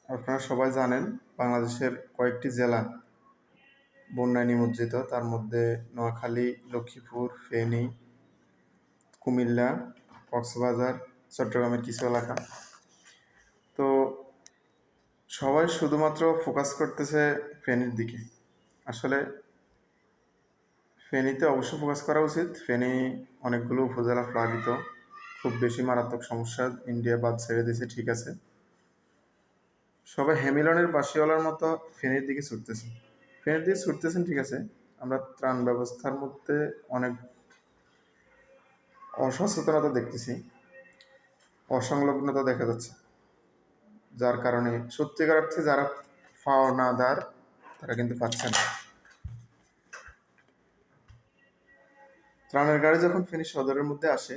আপনারা সবাই জানেন বাংলাদেশের কয়েকটি জেলা বন্যায় নিমজ্জিত। তার মধ্যে নোয়াখালী, লক্ষ্মীপুর, ফেনী, কুমিল্লা, কক্সবাজার, চট্টগ্রামের কিছু এলাকা। তো সবাই শুধুমাত্র ফোকাস করতেছে ফেনীর দিকে। আসলে ফেনীতে অবশ্য ফোকাস করা উচিত। ফেনী অনেকগুলো উপজেলা প্লাবিত, খুব বেশি মারাত্মক সমস্যা। ইন্ডিয়া বাদ ছেড়ে দিয়েছে, ঠিক আছে। সবাই হ্যামিলনের বাসিওয়ালার মতো ফেনীর দিকে ছুটতেছে। ফেনীর দিকে ছুটতেছেন, ঠিক আছে। আমরা ত্রাণ ব্যবস্থার মধ্যে অনেক অসচেতনতা দেখতেছি, অসংলগ্নতা দেখা যাচ্ছে, যার কারণে সত্যিকার অর্থে যারা পাওনাদার তারা কিন্তু পাচ্ছে না। ত্রাণের গাড়ি যখন ফেনী সদরের মধ্যে আসে,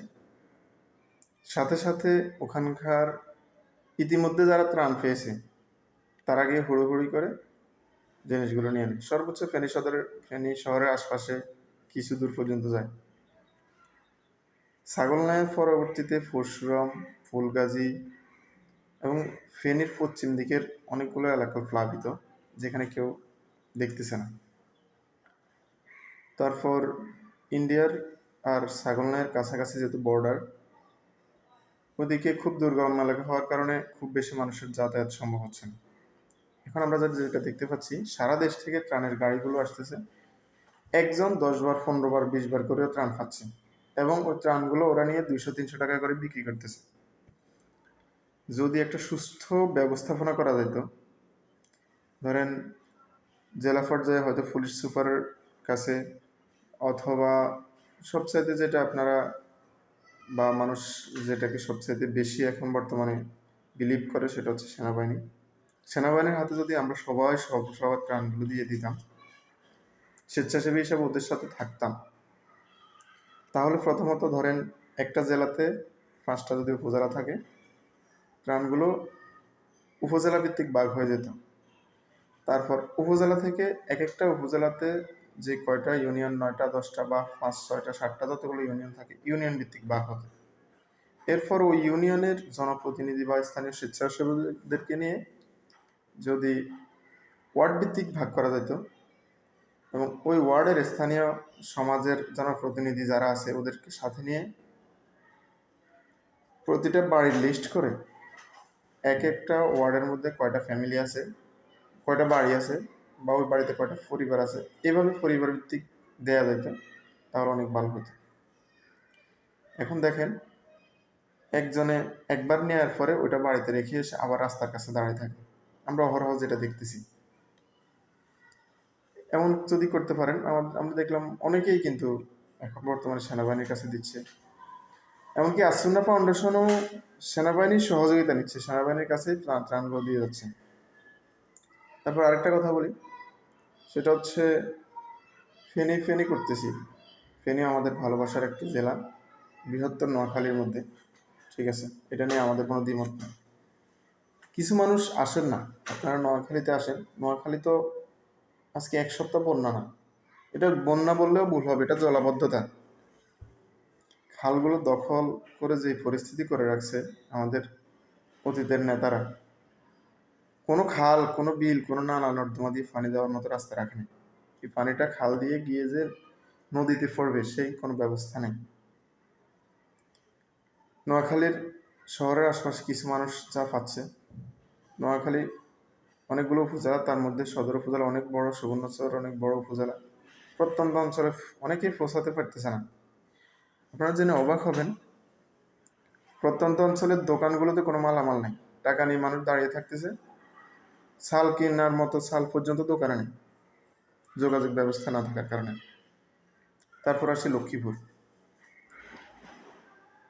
সাথে সাথে ওখানকার ইতিমধ্যে যারা ত্রাণ পেয়েছে তারা গিয়ে হুড়োহুড়ি করে জিনিসগুলো নিয়ে নেয়। সর্বোচ্চ ফেনী শহরের আশপাশে কিছু দূর পর্যন্ত যায়। ছাগলনাইয়ের পরবর্তীতে পরশুরাম, ফুলগাজী এবং ফেনীর পশ্চিম দিকের অনেকগুলো এলাকা প্লাবিত, যেখানে কেউ দেখতেছে না। তারপর ইন্ডিয়ার আর ছাগলনাইয়ের কাছাকাছি যেহেতু বর্ডার, ওদিকে খুব দুর্গম এলাকা হওয়ার কারণে খুব বেশি মানুষের যাতায়াত সম্ভব হচ্ছে না। এখন আমরা যেটা দেখতে পাচ্ছি, সারা দেশ থেকে ত্রাণের গাড়িগুলো আসতেছে। একজন 10 বার, 15 বার, 20 বার করেও ত্রাণ পাচ্ছে, এবং ওই ত্রাণগুলো ওরা নিয়ে 200-300 টাকা করে বিক্রি করতেছে। যদি একটা সুস্থ ব্যবস্থাপনা করা যেত, ধরেন জেলা পর্যায়ে হয়তো পুলিশ সুপারের কাছে, অথবা সবচাইতে যেটা আপনারা বা মানুষ যেটাকে সবচাইতে বেশি এখন বর্তমানে বিলিভ করে, সেটা হচ্ছে সেনাবাহিনী। সেনাবাহিনীর হাতে যদি আমরা সবার ত্রাণগুলো দিয়ে দিতাম, স্বেচ্ছাসেবী হিসাবে ওদের সাথে থাকতাম, তাহলে প্রথমত ধরেন একটা জেলাতে 5টা যদি উপজেলা থাকে, ত্রাণগুলো উপজেলা ভিত্তিক ভাগ হয়ে যেত। তারপর উপজেলা থেকে একটা উপজেলাতে যে কয়টা ইউনিয়ন, 9টা, 10টা বা 5, 6টা, 7টা যতগুলো ইউনিয়ন থাকে, ইউনিয়ন ভিত্তিক ভাগ হতো। এরপর ওই ইউনিয়নের জনপ্রতিনিধি বা স্থানীয় স্বেচ্ছাসেবীদেরকে নিয়ে যদি ওয়ার্ড ভিত্তিক ভাগ করা যেত, এবং ওই ওয়ার্ডের স্থানীয় সমাজের জনপ্রতিনিধি যারা আছে ওদেরকে সাথে নিয়ে প্রতিটা বাড়ির লিস্ট করে একটা ওয়ার্ডের মধ্যে কয়টা ফ্যামিলি আছে, কয়টা বাড়ি আছে, বা ওই বাড়িতে কয়টা পরিবার আছে, এভাবে পরিবার ভিত্তিক দেয়া যেত, তাহলে অনেক ভালো হতো। এখন দেখেন, একজনে একবার নেওয়ার পরে ওইটা বাড়িতে রেখে এসে আবার রাস্তার কাছে দাঁড়িয়ে থাকে। আমরা অহরহ যেটা দেখতেছি। এমন যদি করতে পারেন, আমরা দেখলাম অনেকেই কিন্তু এখন বর্তমানে সেনাবাহিনীর কাছে দিচ্ছে। এমনকি আসুন্না ফাউন্ডেশনও সেনাবাহিনীর সহযোগিতা নিচ্ছে, সেনাবাহিনীর কাছে ত্রাণগুলো দিয়ে যাচ্ছে। তারপর আরেকটা কথা বলি, সেটা হচ্ছে ফেনী করতেছি। ফেনী আমাদের ভালোবাসার একটি জেলা, বৃহত্তর নোয়াখালীর মধ্যে, ঠিক আছে। এটা নিয়ে আমাদের কোনো দ্বিমত নেই। কিছু মানুষ আসেন না, আপনারা নোয়াখালীতে আসেন। নোয়াখালী তো আজকে 1 সপ্তাহ বন্যা না, এটা বন্যা বললেও ভুল হবে, এটা জলাবদ্ধতা। খালগুলো দখল করে যে পরিস্থিতি করে রাখছে আমাদের অতীতের নেতারা, কোনো খাল, কোনো বিল, কোনো নালা নর্দমা দিয়ে পানি দেওয়ার মতো রাস্তা রাখেনি। এই পানিটা খাল দিয়ে গিয়ে যে নদীতে পড়বে সেই কোনো ব্যবস্থা নেই। নোয়াখালীর শহরের আশপাশে কিছু মানুষ যা পাচ্ছে, নোয়াখালী অনেকগুলো উপজেলা, তার মধ্যে সদর উপজেলা অনেক বড়, সুবর্ণচর অনেক বড় উপজেলা। প্রত্যন্ত অঞ্চলে অনেকেই পৌঁছাতে পারতেছে না। আপনারা জেনে অবাক হবেন, প্রত্যন্ত অঞ্চলের দোকানগুলোতে কোনো মালামাল নেই, টাকা নিয়ে মানুষ দাঁড়িয়ে থাকতেছে। চাল কেনার মতো চাল পর্যন্ত দোকানে নেই, যোগাযোগ ব্যবস্থা না থাকার কারণে। তারপর আসি লক্ষ্মীপুর।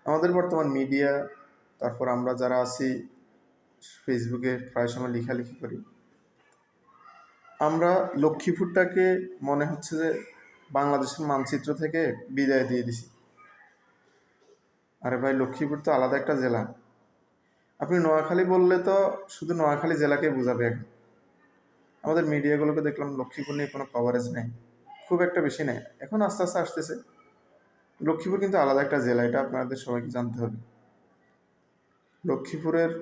আমাদের বর্তমান মিডিয়া, তারপর আমরা যারা আছি ফেসবুকে প্রায় সময় লেখালেখি করি, আমরা লক্ষ্মীপুরটাকে মনে হচ্ছে যে বাংলাদেশের মানচিত্র থেকে বিদায় দিয়ে দিছি। আরে ভাই, লক্ষ্মীপুর তো আলাদা একটা জেলা। আপনি নোয়াখালী বললে তো শুধু নোয়াখালী জেলাকে বোঝাবে। এখন আমাদের মিডিয়াগুলোকে দেখলাম লক্ষ্মীপুর নিয়ে কোনো কভারেজ নেই, খুব একটা বেশি নেই। এখন আস্তে আস্তে আসতেছে। লক্ষ্মীপুর কিন্তু আলাদা একটা জেলা, এটা আপনাদের সবাইকে জানতে হবে। লক্ষ্মীপুরের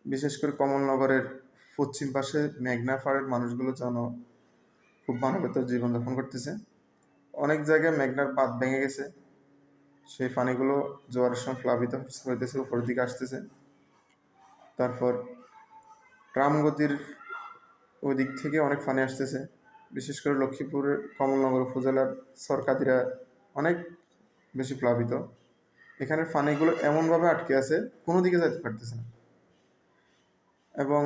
বিশেষ করে কমলনগরের পশ্চিম পাশে মেঘনা পাড়ের মানুষগুলো যেন খুব মানবেতর জীবনযাপন করতেছে। অনেক জায়গায় মেঘনার বাঁধ ভেঙে গেছে, সেই পানিগুলো জোয়ারের সময় প্লাবিত হইতেছে, উপরের দিকে আসতেছে। তারপর রামগতির ওই দিক থেকে অনেক পানি আসতেছে, বিশেষ করে লক্ষ্মীপুরের কমলনগর উপজেলার সরকাদিরা অনেক বেশি প্লাবিত। এখানের পানিগুলো এমনভাবে আটকে আছে, কোনো দিকে যেতে পারতেছে না। এবং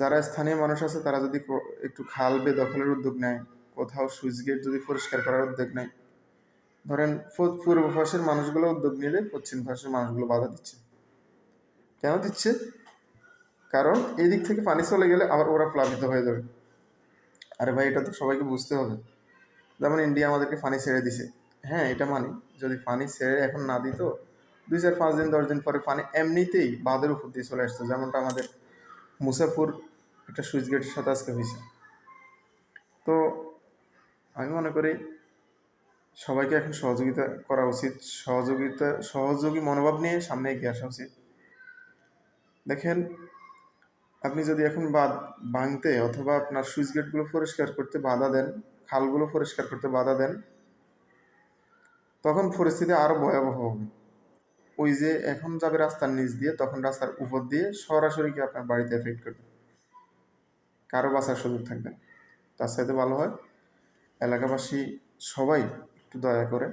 যারা স্থানীয় মানুষ আছে তারা যদি একটু খাল বেদখলের উদ্যোগ নেয়, কোথাও সুইচ গেট যদি পরিষ্কার করার উদ্যোগ নেয়, ধরেন পূর্ব পাশের মানুষগুলো উদ্যোগ নিলে পশ্চিম পাশের মানুষগুলো বাধা দিচ্ছে। কেন দিচ্ছে? কারণ এই দিক থেকে পানি চলে গেলে আবার ওরা প্লাবিত হয়ে যাবে। আরে ভাই, এটা তো সবাইকে বুঝতে হবে। যেমন ইন্ডিয়া আমাদেরকে পানি ছেড়ে দিছে, হ্যাঁ এটা মানি। যদি পানি ছেড়ে এখন না দিত, 2 4 5 দিন 10 দিন পরে পানি এমনিতেই বাঁধের উপর দিয়ে চলে আসতো, যেমনটা আমাদের মুসাফুর একটা সুইচ গেটের সাথে আজকে হয়েছে। তো আমি মনে করি সবাইকে এখন সহযোগিতা করা উচিত, সহযোগী মনোভাব নিয়ে সামনে এগিয়ে আসা উচিত। দেখেন, আপনি যদি এখন বাঁধ ভাঙতে অথবা আপনার সুইচ গেটগুলো পরিষ্কার করতে বাধা দেন, খালগুলো পরিষ্কার করতে বাধা দেন, তখন পরিস্থিতি আরও ভয়াবহ হবে। ওই যে এখন যাবে রাস্তার নিচ দিয়ে, তখন রাস্তার উপর দিয়ে সরাসরি কি আপনার বাড়িতে এফেক্ট করবে, কারো বাঁচার সুযোগ থাকবে না। তার সাথে ভালো হয় এলাকাবাসী সবাই একটু দয়া করে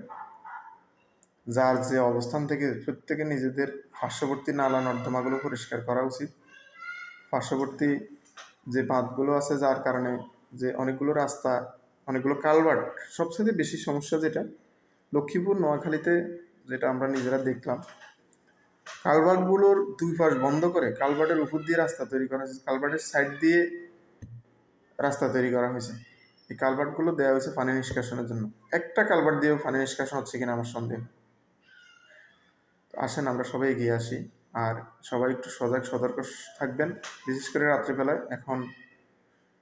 যার যে অবস্থান থেকে প্রত্যেকে নিজেদের পার্শ্ববর্তী নালা নর্দমাগুলো পরিষ্কার করা উচিত। পার্শ্ববর্তী যে বাঁধগুলো আছে, যার কারণে যে অনেকগুলো রাস্তা, অনেকগুলো কালভার্ট, সবচেয়ে বেশি সমস্যা যেটা লক্ষ্মীপুর নোয়াখালীতে যেটা আমরা নিজেরা দেখলাম, কালভার্টগুলোর দুই পাশ বন্ধ করে কালভার্টের উপর দিয়ে রাস্তা তৈরি করা হয়েছে, কালভার্টের সাইড দিয়ে রাস্তা তৈরি করা হয়েছে। এই কালভার্টগুলো দেওয়া হয়েছে পানি নিষ্কাশনের জন্য। একটা কালভার্ট দিয়েও পানি নিষ্কাশন হচ্ছে কিনা আমার সন্দেহ। আসেন আমরা সবাই এগিয়ে আসি, আর সবাই একটু সতর্ক থাকবেন, বিশেষ করে রাত্রিবেলায়। এখন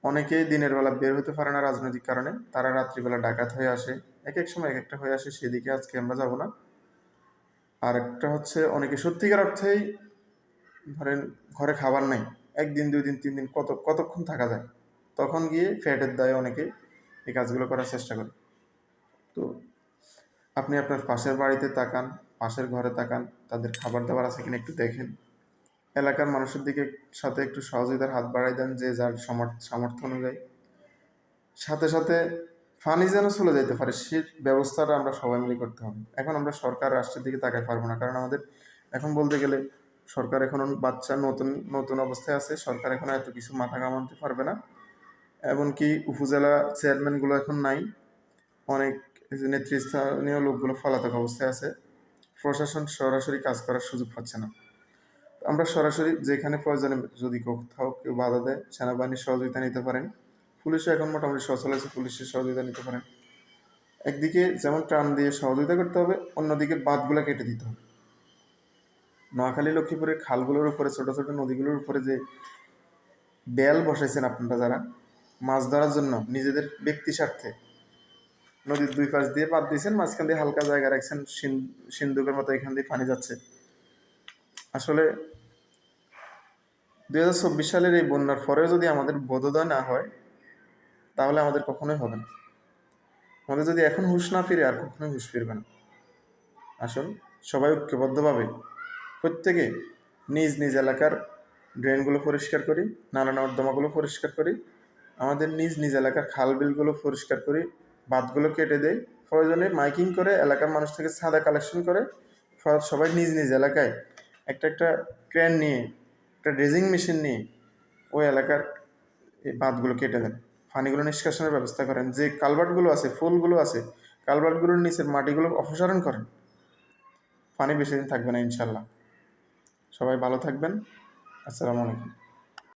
অনেকেই দিনের বেলা বের হতে পারে না রাজনৈতিক কারণে, তারা রাত্রিবেলা ডাকাত হয়ে আসে, এক এক সময় এক একটা হয়ে আসে, সেদিকে আজকে আমরা যাব না। আর একটা হচ্ছে অনেকে সত্যিকার অর্থেই ধরেন ঘরে খাবার নেই, 1 দিন 2 দিন 3 দিন কতক্ষণ থাকা যায়, তখন গিয়ে ফ্যাটের দায়ে অনেকে এই কাজগুলো করার চেষ্টা করে। তো আপনি আপনার পাশের বাড়িতে তাকান, পাশের ঘরে তাকান, তাদের খাবার দাবার আছে কিনা একটু দেখেন। এলাকার মানুষের দিকে সাথে একটু সহযোগিতার হাত বাড়াই দেন, যে যার সামর্থ্য অনুযায়ী। সাথে সাথে পানি যেন চলে যেতে পারে সে ব্যবস্থাটা আমরা সবাই মিলে করতে হবে। এখন আমরা সরকার রাষ্ট্রের দিকে তাকাতে পারবো না, কারণ আমাদের এখন বলতে গেলে সরকার এখন বাচ্চা নতুন নতুন অবস্থায় আছে, সরকার এখন এত কিছু মাথা ঘামাতে পারবে না। এমনকি উপজেলা চেয়ারম্যানগুলো এখন নাই, অনেক নেতৃস্থানীয় লোকগুলো পলাতক অবস্থায় আছে, প্রশাসন সরাসরি কাজ করার সুযোগ পাচ্ছে না। আমরা সরাসরি যেখানে প্রয়োজনে যদি কোথাও কেউ বাধা দেয়, সেনাবাহিনীর সহযোগিতা নিতে পারেন। পুলিশও এখন মোটামুটি সচল আছে, পুলিশের সহযোগিতা নিতে পারেন। একদিকে যেমন ত্রাণ দিয়ে সহযোগিতা করতে হবে, অন্যদিকে বাঁধগুলো কেটে দিতে হবে। নোয়াখালী লক্ষ্মীপুরের খালগুলোর উপরে, ছোট ছোট নদীগুলোর উপরে যে বেল বসাইছেন আপনারা, যারা মাছ ধরার জন্য নিজেদের ব্যক্তি স্বার্থে নদীর 2 পাশ দিয়ে বাঁধ দিয়েছেন, মাঝখান দিয়ে হালকা জায়গা রাখছেন, সিন্ধুকের মতো এখান দিয়ে পানি যাচ্ছে। আসলে 2024 সালের এই বন্যার পরেও যদি আমাদের বোধোদয় না হয়, তাহলে আমাদের কখনোই হবে না। আমাদের যদি এখন হুঁশ না ফিরে, আর কখনোই হুঁশ ফিরবে না। আসুন সবাই ঐক্যবদ্ধভাবে প্রত্যেকে নিজ নিজ এলাকার ড্রেনগুলো পরিষ্কার করি, নালা নর্দমাগুলো পরিষ্কার করি, আমাদের নিজ নিজ এলাকার খাল বিলগুলো পরিষ্কার করি, বাঁধগুলো কেটে দেয়, প্রয়োজনে মাইকিং করে এলাকার মানুষ থেকে চাঁদা কালেকশন করে সবাই নিজ নিজ এলাকায় একটা ক্রেন নিয়ে, একটা ড্রেজিং মেশিন নিয়ে ওই এলাকার এই বাঁধগুলো কেটে দেন, পানিগুলো নিষ্কাশনের ব্যবস্থা করেন। যে কালভার্টগুলো আছে, ফুলগুলো আছে, কালভার্টগুলোর নিচের মাটিগুলো অপসারণ করেন। পানি বেশি দিন থাকবে না ইনশাল্লাহ। সবাই ভালো থাকবেন। আসসালামু আলাইকুম।